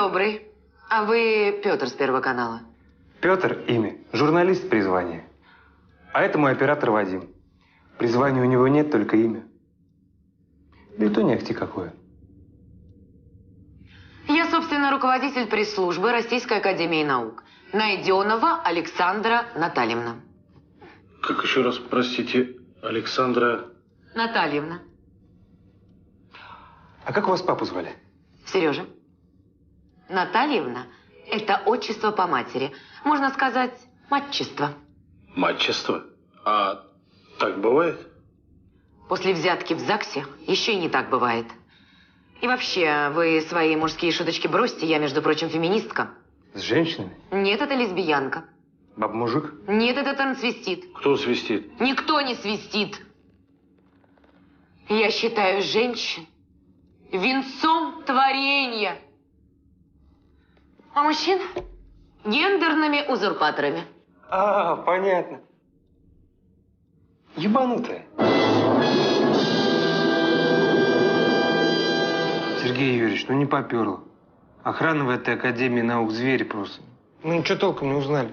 добрый. А вы Петр с Первого канала? Петр – имя. Журналист – призвание. А это мой оператор Вадим. Призвания у него нет, только имя. Да и то не ахти какое. Я, собственно, руководитель пресс-службы Российской академии наук. Найденова Александра Натальевна. Как еще раз, простите, Александра... Натальевна. А как вас папу звали? Сережа. Натальевна – это отчество по матери. Можно сказать, матчество. Матчество? А так бывает? После взятки в ЗАГСе еще и не так бывает. И вообще, вы свои мужские шуточки бросьте. Я, между прочим, феминистка. С женщинами? Нет, это лесбиянка. Баб-мужик? Нет, это трансвестит. Кто свистит? Никто не свистит. Я считаю женщин венцом творения. А мужчин гендерными узурпаторами. А, понятно. Ебанутая. Сергей Юрьевич, ну не поперло. Охрана в этой академии наук звери просто. Мы ничего толком не узнали.